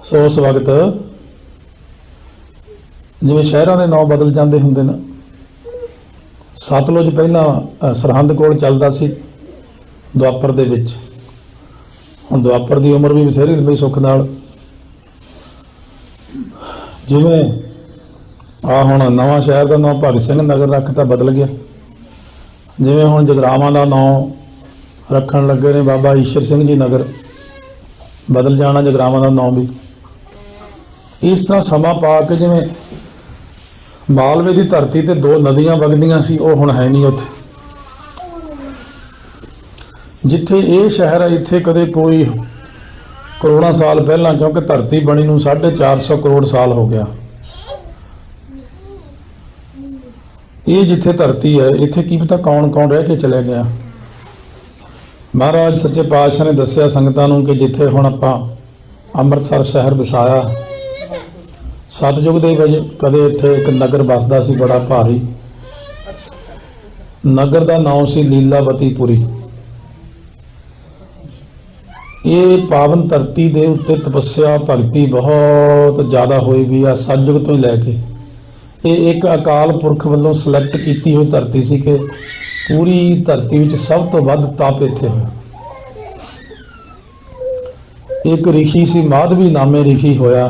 सो उस वक्त जिवें शहरां दे नाम बदल जाते हुंदे ने, सतलुज पहलां सरहंद कोल चलदा सी दुआपर दे विच। हुण दुआपर की उम्र भी बथेरी लंबी सुख नाल। जिवें हुण नवां शहर का नाम भगत सिंह नगर रखता बदल गया। जिवें हुण जगरावां का नाम रखण लगे ने बाबा ईश्वर सिंह जी नगर, बदल जाना जगरावां का नाम भी। इस तरह समा पा के जिवें मालवे की धरती ते दो नदियां वगदियां सी, वो हुण है नहीं उत्थे। जिथे ये शहर है इत्थे कदे कोई करोड़ों साल पहला, क्योंकि धरती बनी नूं 450 करोड़ साल हो गया। ये जिथे धरती है इत्थे की पता कौन कौन रह के चले गया। महाराज सच्चे पातशाह ने दस्सिया संगतां नूं कि जिथे हुण आपां अमृतसर शहर वसाया, सतयुग दे विच कदे इत्थे एक नगर बसदा सी बड़ा भारी। नगर का नाम सी लीलावतीपुरी। ये पावन धरती दे उत्ते तपस्या भगती बहुत ज़्यादा हुई भी आ, सतयुग तो ही लैके। ये एक अकाल पुरख वालों सिलैक्ट की हुई धरती सी कि पूरी धरती विच सब तो वध तप इत्थे होया। एक ऋषि सी माधवी नामे ऋषि होया।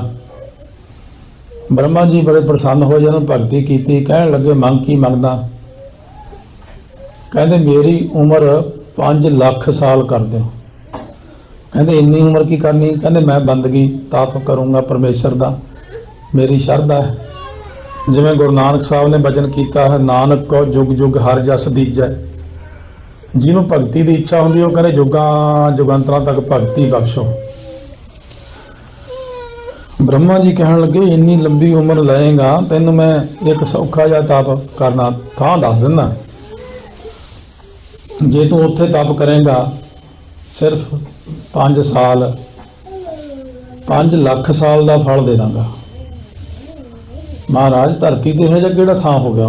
ब्रह्मा जी बड़े प्रसन्न हो जाने भगती की, कहन लगे मंग की मंगदा। कहते मेरी उम्र 5 लाख साल कर दो। कहते इन्नी उम्र की करनी? कहते मैं बंदगी तप करूँगा परमेश्वर का, मेरी शरधा है। जिवें गुरु नानक साहब ने वचन किया है, नानक को जुग जुग हर जस दीजै। जिन्होंने भगती की इच्छा होंगी वो कहते जुगां जुगंतरां तक भगती बख्शो। ब्रह्मा जी कहन लगे इन्नी लंबी उम्र लएगा तेन मैं एक सौखा जा तप करना थां दस दिना। जे तू उत्थे तप करेगा सिर्फ 5 साल 5 लाख साल का फल दे दांगा। महाराज धरती ते है जिहा किहड़ा थां हो गया?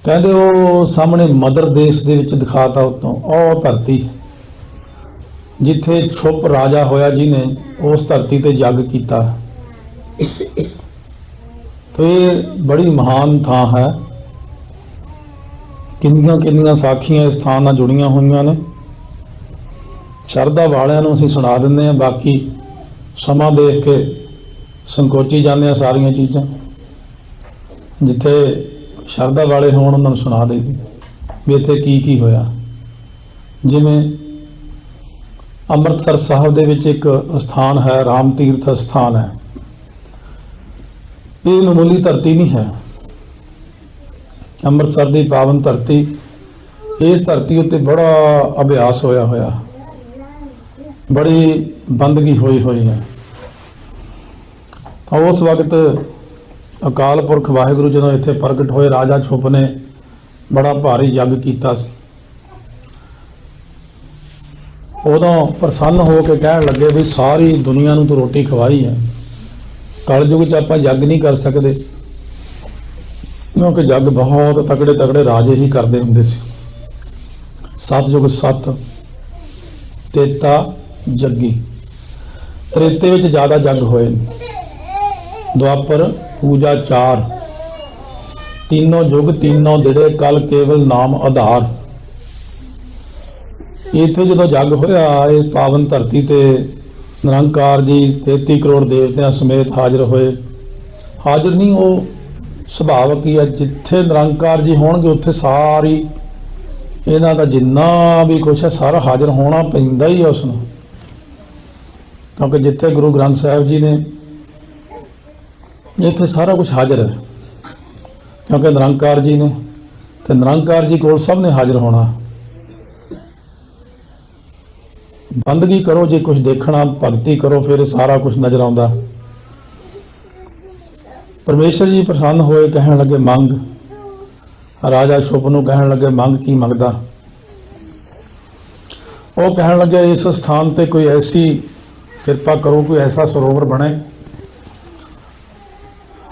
कहते वो सामने मदर देश दे विच दिखाता उत्तों ओ धरती जिथे छुप राजा होया जिन्हें उस धरती ते जग किया। तो ये बड़ी महान थां है। किन्नियां किन्नियां साखियां इस थां नाल जुड़ियां हुई ने। शरधा वालियां नूं असीं सुना दिंदे हां, बाकी समा देख के संकोची जाते हैं सारिया चीज़ां। जिथे शरधा वाले होण उन्हां नूं सुना देदी भी इत्थे की होया। जिवें अमृतसर साहब दे विच एक स्थान है, राम तीर्थ स्थान है। ये मामूली धरती नहीं है। अमृतसर की पावन धरती, इस धरती उत्ते बड़ा अभ्यास होया होया, बड़ी बंदगी हुई हुई है। तो उस वक्त अकाल पुरख वाहिगुरू जो इत्थे प्रगट होए, राजा छुप ने बड़ा भारी यज्ञ किया। उदों प्रसन्न हो के कह लगे भी सारी दुनिया नूं तो रोटी खवाई है, कलयुग च आपां यज्ञ नहीं कर सकते, क्योंकि यज्ञ बहुत तगड़े तगड़े राजे ही करते हुंदे सी। सतयुग 7 तेता जग्गी, त्रेते विच ज़्यादा यज्ञ होए। द्वापर पूजा 4, तीनों युग तीनों दिड़े कल केवल नाम आधार। इत्थे जो जग होया इस पावन धरती ते निरंकार जी 33 करोड़ देवतियां समेत हाजिर होए। हाजिर नहीं, वो सुभावक ही है। जिथे निरंकार जी होणगे उत्थे सारी इन्हां दा जिन्ना भी कुछ है सारा हाजिर होना पैंदा ही है उसनूं। क्योंकि जिथे गुरु ग्रंथ साहिब जी ने इत्थे सारा कुछ हाजिर है, क्योंकि निरंकार जी ने ते निरंकार जी कोल सब ने हाजिर होना। बंदगी करो जे कुछ देखना, भगती करो फिर सारा कुछ नजर आउंदा। परमेश्वर जी प्रसन्न होए, कहन लगे मंग। राजा छुप नूं कहन लगे मंग की मंगदा? वो कहन लगे इस स्थान ते कोई ऐसी कृपा करो, कोई ऐसा सरोवर बने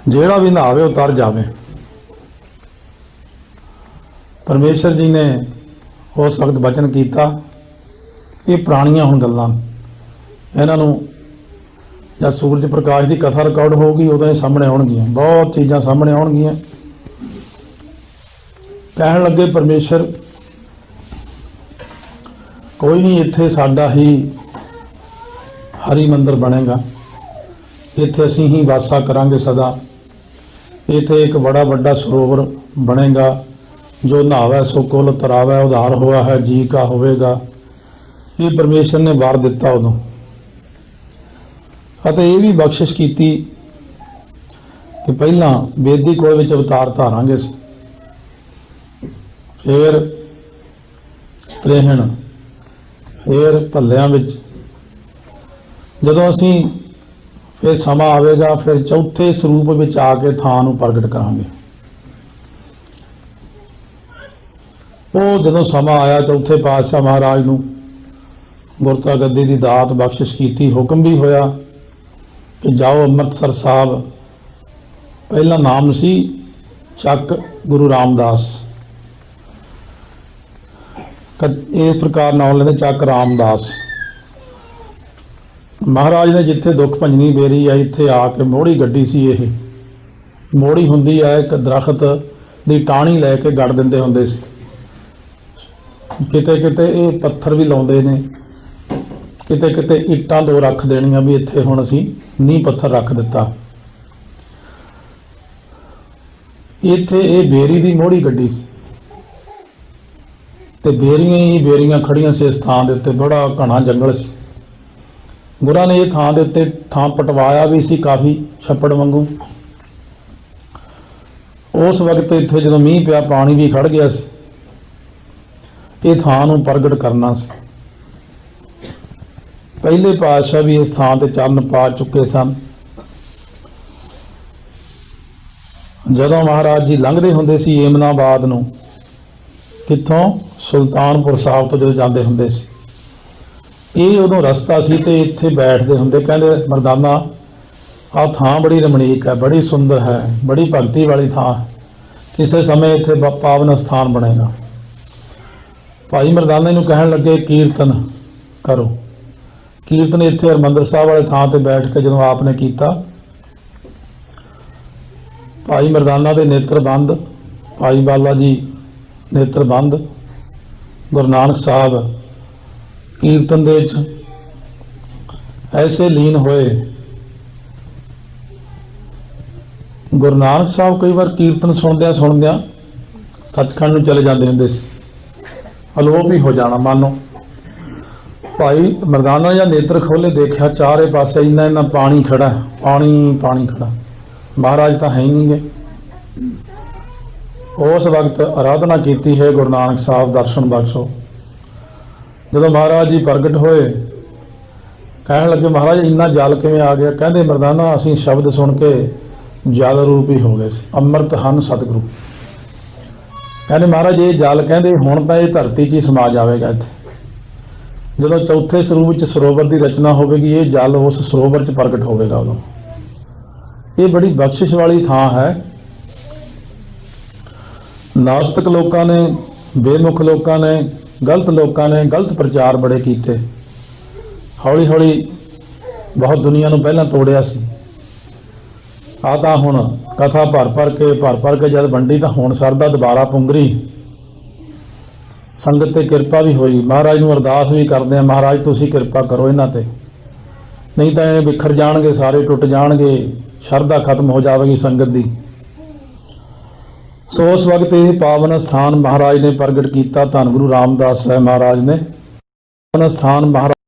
जेड़ा भी नहावे उतर जावे। परमेश्वर जी ने उस वक्त वचन किया। ये पुरानियां हुण गल्लां, इन्हां नूं ਜਾਂ ਸੂਰਜ ਪ੍ਰਕਾਸ਼ ਦੀ ਕਥਾ ਰਿਕਾਰਡ ਹੋਊਗੀ ਉਦੋਂ ਇਹ ਸਾਹਮਣੇ ਆਉਣਗੀਆਂ, ਬਹੁਤ ਚੀਜ਼ਾਂ ਸਾਹਮਣੇ ਆਉਣਗੀਆਂ। ਕਹਿਣ ਲੱਗੇ ਪਰਮੇਸ਼ਰ ਕੋਈ ਨਹੀਂ, ਇੱਥੇ ਸਾਡਾ ਹੀ ਹਰੀ ਮੰਦਰ ਬਣੇਗਾ, ਇੱਥੇ ਅਸੀਂ ਹੀ ਵਾਸਾ ਕਰਾਂਗੇ ਸਦਾ। ਇੱਥੇ ਇੱਕ ਬੜਾ ਵੱਡਾ ਸਰੋਵਰ ਬਣੇਗਾ, ਜੋ ਨਹਾਵੇ ਸੋ ਕੁਲ ਤਰਾਵੇ, ਉਧਾਰ ਹੋਇਆ ਹੈ ਜੀ ਕਾ ਹੋਵੇਗਾ। ਇਹ ਪਰਮੇਸ਼ਰ ਨੇ ਵਾਰ ਦਿੱਤਾ ਉਦੋਂ, ਅਤੇ ਇਹ ਵੀ ਬਖਸ਼ਿਸ਼ ਕੀਤੀ ਕਿ ਪਹਿਲਾਂ ਬੇਦੀ ਕੋਲ ਵਿੱਚ ਅਵਤਾਰ ਧਾਰਾਂਗੇ, ਫਿਰ ਤ੍ਰੇਹਣ, ਫਿਰ ਭੱਲਿਆਂ ਵਿੱਚ। ਜਦੋਂ ਅਸੀਂ ਇਹ ਸਮਾਂ ਆਵੇਗਾ, ਫਿਰ ਚੌਥੇ ਸਰੂਪ ਵਿੱਚ ਆ ਕੇ ਥਾਂ ਨੂੰ ਪ੍ਰਗਟ ਕਰਾਂਗੇ। ਉਹ ਜਦੋਂ ਸਮਾਂ ਆਇਆ, ਚੌਥੇ ਪਾਤਸ਼ਾਹ ਮਹਾਰਾਜ ਨੂੰ ਗੁਰਤਾ ਗੱਦੀ ਦੀ ਦਾਤ ਬਖਸ਼ਿਸ਼ ਕੀਤੀ, ਹੁਕਮ ਵੀ ਹੋਇਆ ਕਿ ਜਾਓ ਅੰਮ੍ਰਿਤਸਰ ਸਾਹਿਬ। ਪਹਿਲਾ ਨਾਮ ਸੀ ਚੱਕ ਗੁਰੂ ਰਾਮਦਾਸ, ਇਸ ਪ੍ਰਕਾਰ ਨਾਮ ਲੈਂਦੇ ਚੱਕ ਰਾਮਦਾਸ। ਮਹਾਰਾਜ ਨੇ ਜਿੱਥੇ ਦੁੱਖ ਭੰਜਨੀ ਬੇਰੀ ਆ, ਇੱਥੇ ਆ ਕੇ ਮੋੜੀ ਗੱਡੀ ਸੀ। ਇਹ ਮੋੜੀ ਹੁੰਦੀ ਆ ਇੱਕ ਦਰਖਤ ਦੀ ਟਾਹਣੀ ਲੈ ਕੇ ਗੱਡ ਦਿੰਦੇ ਹੁੰਦੇ ਸੀ। ਕਿਤੇ ਕਿਤੇ ਇਹ ਪੱਥਰ ਵੀ ਲਾਉਂਦੇ ਨੇ, ਕਿਤੇ ਕਿਤੇ ਇੱਟਾਂ ਦੋ ਰੱਖ ਦੇਣੀਆਂ ਵੀ ਇੱਥੇ ਹੁਣ ਅਸੀਂ ਨੀਂਹ ਪੱਥਰ ਰੱਖ ਦਿੱਤਾ। ਇੱਥੇ ਇਹ ਬੇਰੀ ਦੀ ਮੋੜੀ ਗੱਡੀ ਸੀ ਤੇ ਬੇਰੀਆਂ ਹੀ ਬੇਰੀਆਂ ਖੜੀਆਂ ਸੀ ਇਸ ਥਾਂ ਦੇ ਉੱਤੇ। ਬੜਾ ਘਣਾ ਜੰਗਲ ਸੀ। ਗੁਰਾਂ ਨੇ ਇਹ ਥਾਂ ਦੇ ਉੱਤੇ ਥਾਂ ਪਟਵਾਇਆ ਵੀ ਸੀ ਕਾਫੀ ਛੱਪੜ ਵਾਂਗੂ। ਉਸ ਵਕਤ ਇੱਥੇ ਜਦੋਂ ਮੀਂਹ ਪਿਆ, ਪਾਣੀ ਵੀ ਖੜ ਗਿਆ ਸੀ। ਇਹ ਥਾਂ ਨੂੰ ਪ੍ਰਗਟ ਕਰਨਾ ਸੀ। ਪਹਿਲੇ ਪਾਤਸ਼ਾਹ ਵੀ ਇਸ ਥਾਂ ਤੇ ਚਰਨ ਪਾ ਚੁੱਕੇ ਸਨ। ਜਦੋਂ ਮਹਾਰਾਜ ਜੀ ਲੰਘਦੇ ਹੁੰਦੇ ਸੀ ਏਮਨਾਬਾਦ ਨੂੰ, ਕਿੱਥੋਂ ਸੁਲਤਾਨਪੁਰ ਸਾਹਿਬ ਤੋਂ ਜਦੋਂ ਜਾਂਦੇ ਹੁੰਦੇ ਸੀ, ਇਹ ਉਦੋਂ ਰਸਤਾ ਸੀ ਤੇ ਇੱਥੇ ਬੈਠਦੇ ਹੁੰਦੇ। ਕਹਿੰਦੇ ਮਰਦਾਨਾ ਆਹ ਥਾਂ ਬੜੀ ਰਮਣੀਕ ਹੈ, ਬੜੀ ਸੁੰਦਰ ਹੈ, ਬੜੀ ਭਗਤੀ ਵਾਲੀ ਥਾਂ, ਕਿਸੇ ਸਮੇਂ ਇੱਥੇ ਪਾਵਨ ਸਥਾਨ ਬਣੇਗਾ। ਭਾਈ ਮਰਦਾਨੇ ਨੂੰ ਕਹਿਣ ਲੱਗੇ ਕੀਰਤਨ ਕਰੋ। ਕੀਰਤਨ ਇੱਥੇ ਹਰਿਮੰਦਰ ਸਾਹਿਬ ਵਾਲੇ ਥਾਂ ਤੇ ਬੈਠ ਕੇ ਜਦੋਂ ਆਪ ਨੇ ਕੀਤਾ, ਭਾਈ ਮਰਦਾਨਾ ਦੇ ਨੇਤਰ ਬੰਦ, ਭਾਈ ਬਾਲਾ ਜੀ ਨੇਤਰ ਬੰਦ, ਗੁਰੂ ਨਾਨਕ ਸਾਹਿਬ ਕੀਰਤਨ ਦੇ ਵਿੱਚ ਐਸੇ ਲੀਨ ਹੋਏ। ਗੁਰੂ ਨਾਨਕ ਸਾਹਿਬ ਕਈ ਵਾਰ ਕੀਰਤਨ ਸੁਣਦਿਆਂ ਸੱਚਖੰਡ ਨੂੰ ਚਲੇ ਜਾਂਦੇ ਹੁੰਦੇ ਸੀ, ਅਲੋਪ ਹੀ ਹੋ ਜਾਣਾ ਮਾਨੋ। ਭਾਈ ਮਰਦਾਨਾ ਜਾਂ ਨੇਤਰ ਖੋਲੇ, ਦੇਖਿਆ ਚਾਰੇ ਪਾਸੇ ਇੰਨਾ ਪਾਣੀ ਖੜਾ, ਪਾਣੀ ਖੜਾ, ਮਹਾਰਾਜ ਤਾਂ ਹੈ ਹੀ ਨਹੀਂ ਗੇ। ਉਸ ਵਕਤ ਆਰਾਧਨਾ ਕੀਤੀ ਹੈ ਗੁਰੂ ਨਾਨਕ ਸਾਹਿਬ ਦਰਸ਼ਨ ਬਖਸ਼ੋ। ਜਦੋਂ ਮਹਾਰਾਜ ਜੀ ਪ੍ਰਗਟ ਹੋਏ, ਕਹਿਣ ਲੱਗੇ ਮਹਾਰਾਜ ਇੰਨਾ ਜਲ ਕਿਵੇਂ ਆ ਗਿਆ? ਕਹਿੰਦੇ ਮਰਦਾਨਾ ਅਸੀਂ ਸ਼ਬਦ ਸੁਣ ਕੇ ਜਲ ਰੂਪ ਹੀ ਹੋ ਗਏ ਸੀ, ਅੰਮ੍ਰਿਤ ਹਨ ਸਤਿਗੁਰੂ। ਕਹਿੰਦੇ ਮਹਾਰਾਜ ਇਹ ਜਲ, ਕਹਿੰਦੇ ਹੁਣ ਤਾਂ ਇਹ ਧਰਤੀ 'ਚ ਹੀ ਸਮਾ ਜਾਵੇਗਾ। ਇੱਥੇ ਜਦੋਂ ਚੌਥੇ ਸਰੂਪ ਵਿੱਚ ਸਰੋਵਰ ਦੀ ਰਚਨਾ ਹੋਵੇਗੀ, ਇਹ ਜਲ ਉਸ ਸਰੋਵਰ 'ਚ ਪ੍ਰਗਟ ਹੋਵੇਗਾ ਉਦੋਂ। ਇਹ ਬੜੀ ਬਖਸ਼ਿਸ਼ ਵਾਲੀ ਥਾਂ ਹੈ। ਨਾਸਤਕ ਲੋਕਾਂ ਨੇ, ਬੇਮੁਖ ਲੋਕਾਂ ਨੇ, ਗਲਤ ਲੋਕਾਂ ਨੇ ਗਲਤ ਪ੍ਰਚਾਰ ਬੜੇ ਕੀਤੇ। ਹੌਲੀ ਹੌਲੀ ਬਹੁਤ ਦੁਨੀਆ ਨੂੰ ਪਹਿਲਾਂ ਤੋੜਿਆ ਸੀ। ਆ ਤਾਂ ਹੁਣ ਕਥਾ ਭਰ ਕੇ ਜਦ ਵੰਡੀ ਤਾਂ ਹੁਣ ਸਰਦਾ ਦੁਬਾਰਾ ਪੁੰਗਰੀ। ਸੰਗਤ ਤੇ ਕਿਰਪਾ ਵੀ ਹੋਈ। ਮਹਾਰਾਜ ਨੂੰ ਅਰਦਾਸ ਵੀ ਕਰਦੇ ਆ, ਮਹਾਰਾਜ ਤੁਸੀਂ ਕਿਰਪਾ ਕਰੋ ਇਹਨਾਂ ਤੇ, ਨਹੀਂ ਤਾਂ ਇਹ ਵਿਖਰ ਜਾਣਗੇ, ਸਾਰੇ ਟੁੱਟ ਜਾਣਗੇ, ਸ਼ਰਧਾ ਖਤਮ ਹੋ ਜਾਵੇਗੀ ਸੰਗਤ ਦੀ। ਸੋ ਉਸ ਵਕਤ ਇਹ ਪਾਵਨ ਸਥਾਨ ਮਹਾਰਾਜ ਨੇ ਪ੍ਰਗਟ ਕੀਤਾ। ਧੰਨ ਗੁਰੂ ਰਾਮਦਾਸ ਸਾਹਿਬ ਮਹਾਰਾਜ ਨੇ ਪਾਵਨ ਸਥਾਨ ਮਹਾਰਾਜ